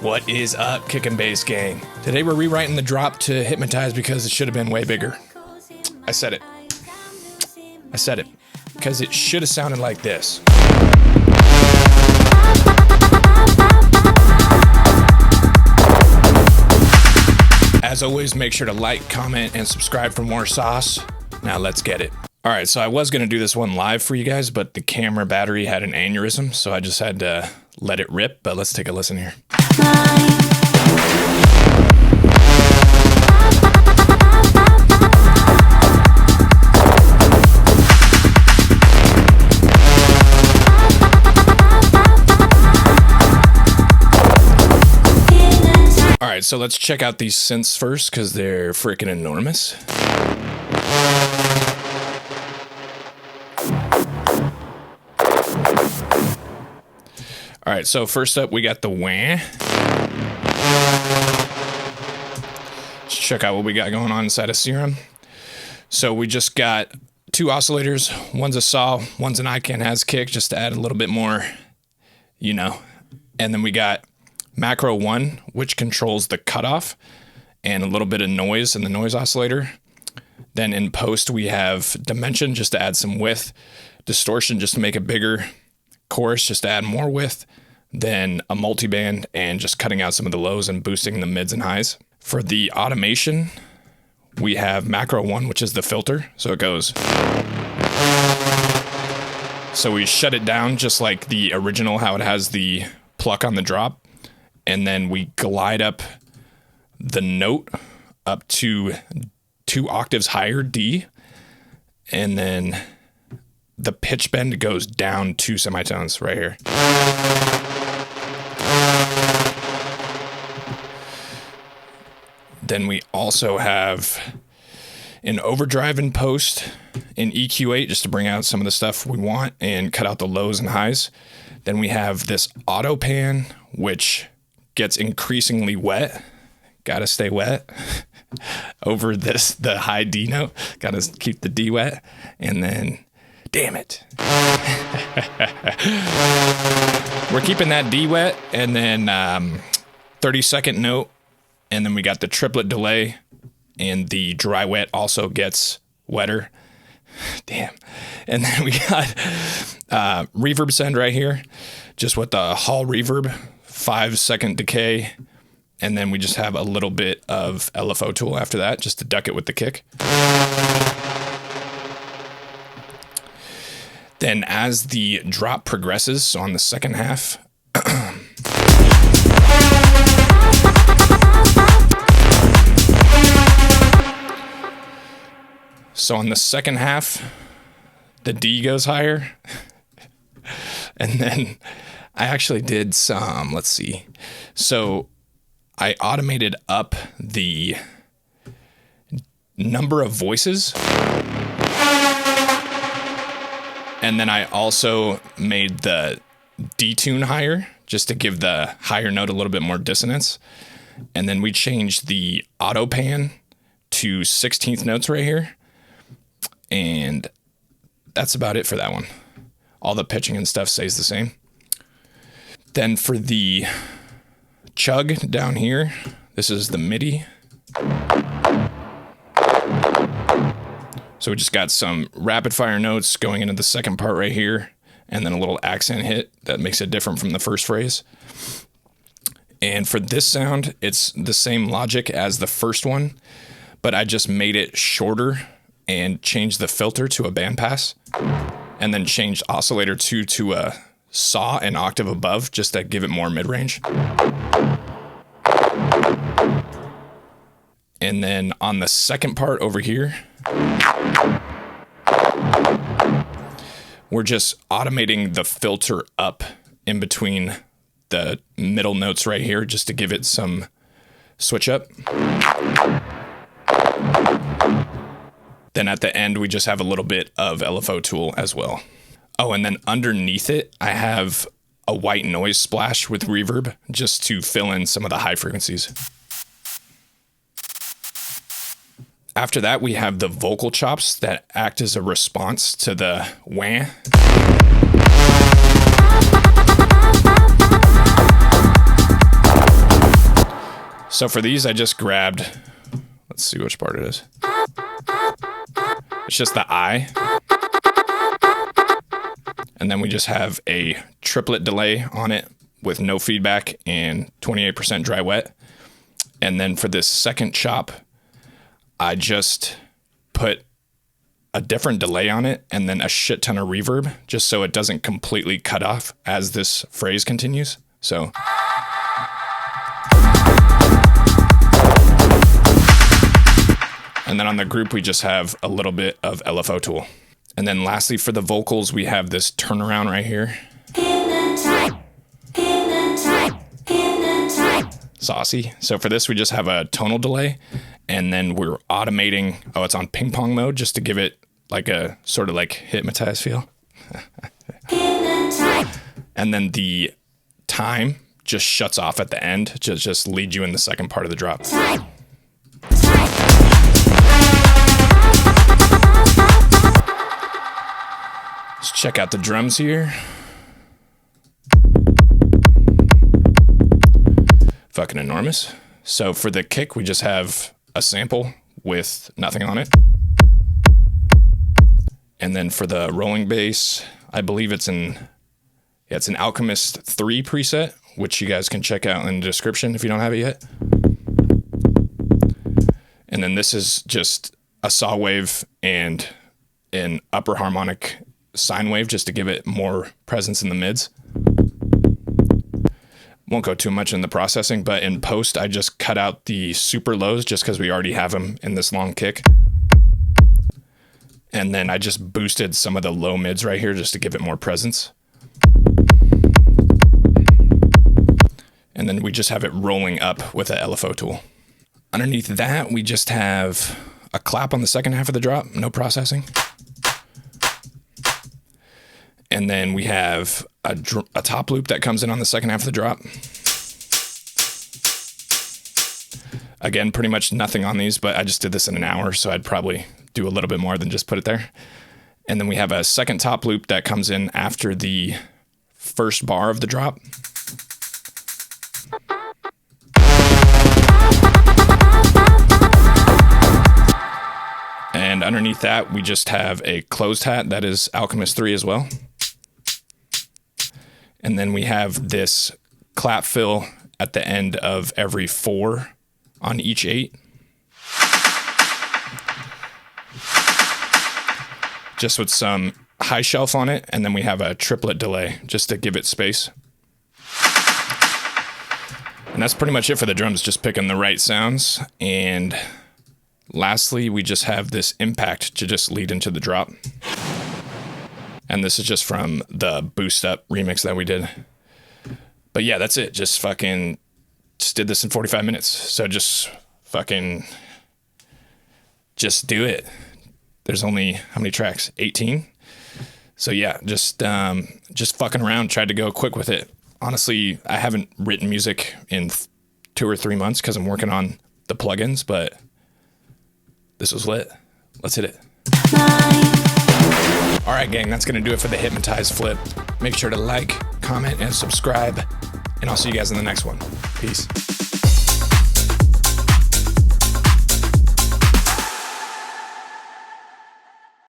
What is up, Kick and Bass gang? Today we're rewriting the drop to Hypnotize because it should have been way bigger. I said it. Because it should have sounded like this. As always, make sure to like, comment, and subscribe for more sauce. Now let's get it. All right, so I was going to do this one live for you guys, but the camera battery had an aneurysm, so I just had to let it rip, but let's take a listen here. All right, so let's check out these synths first because they're freaking enormous. All right, so first up, we got the wah. Let's check out what we got going on inside of Serum. So we just got two oscillators. One's a saw, one's an ICANN kick, just to add a little bit more, you know. And then we got Macro 1, which controls the cutoff and a little bit of noise in the noise oscillator. Then in post, we have Dimension, just to add some width. Distortion, just to make it bigger. Chorus, just to add more width. Then a multiband and just cutting out some of the lows and boosting the mids and highs. For the automation, we have Macro 1, which is the filter. So it goes. So we shut it down just like the original, how it has the pluck on the drop. And then we glide up the note up to 2 octaves higher, D. And then the pitch bend goes down 2 semitones right here. Then we also have an overdrive in post in EQ8 just to bring out some of the stuff we want and cut out the lows and highs. Then we have this auto pan, which gets increasingly wet. Gotta stay wet. Over the high D note. Gotta keep the D wet. And then, damn it. We're keeping that D wet. And then 30-second note. And then we got the triplet delay. And the dry wet also gets wetter. Damn. And then we got reverb send right here. Just with the Hall reverb. 5-second decay. And then we just have a little bit of LFO tool after that, just to duck it with the kick. Then as the drop progresses, so on the second half, the D goes higher. And then I actually did some, let's see. So I automated up the number of voices. And then I also made the detune higher, just to give the higher note a little bit more dissonance. And then we changed the auto pan to 16th notes right here. And that's about it for that one. All the pitching and stuff stays the same. Then for the chug down here, this is the MIDI. So we just got some rapid fire notes going into the second part right here, and then a little accent hit that makes it different from the first phrase. And for this sound, it's the same logic as the first one, but I just made it shorter and changed the filter to a bandpass, and then changed oscillator 2 to a saw an octave above just to give it more mid-range. And then on the second part over here, we're just automating the filter up in between the middle notes right here just to give it some switch up. Then at the end, we just have a little bit of LFO tool as well. Oh, and then underneath it, I have a white noise splash with reverb just to fill in some of the high frequencies. After that, we have the vocal chops that act as a response to the wah. So for these, I just grabbed, let's see which part it is. It's just the I. And then we just have a triplet delay on it with no feedback and 28% dry wet. And then for this second chop, I just put a different delay on it and then a shit ton of reverb just so it doesn't completely cut off as this phrase continues. So. And then on the group, we just have a little bit of LFO tool. And then lastly, for the vocals, we have this turnaround right here. Saucy. So for this, we just have a tonal delay, and then we're automating. Oh, it's on ping pong mode just to give it like a sort of like hypnotized feel. And then the time just shuts off at the end to just lead you in the second part of the drop. Let's check out the drums here. Fucking enormous. So for the kick, we just have a sample with nothing on it. And then for the rolling bass, I believe it's an Alchemist 3 preset, which you guys can check out in the description if you don't have it yet. And then this is just a saw wave and an upper harmonic sine wave just to give it more presence in the mids. Won't go too much in the processing, but in post, I just cut out the super lows just because we already have them in this long kick. And then I just boosted some of the low mids right here just to give it more presence. And then we just have it rolling up with a LFO tool. Underneath that, we just have a clap on the second half of the drop, no processing. And then we have a top loop that comes in on the second half of the drop. Again, pretty much nothing on these, but I just did this in an hour, so I'd probably do a little bit more than just put it there. And then we have a second top loop that comes in after the first bar of the drop. And underneath that, we just have a closed hat that is Alchemist 3 as well. And then we have this clap fill at the end of every 4 on each 8. Just with some high shelf on it, and then we have a triplet delay just to give it space. And that's pretty much it for the drums, just picking the right sounds. And lastly, we just have this impact to just lead into the drop. And this is just from the Boost Up remix that we did. But yeah, that's it. Just did this in 45 minutes. So just do it. There's only, how many tracks? 18. So yeah, just fucking around, tried to go quick with it. Honestly, I haven't written music in 2 or 3 months because I'm working on the plugins, but this was lit. Let's hit it. All right, gang, that's going to do it for the Hypnotize Flip. Make sure to like, comment, and subscribe, and I'll see you guys in the next one. Peace.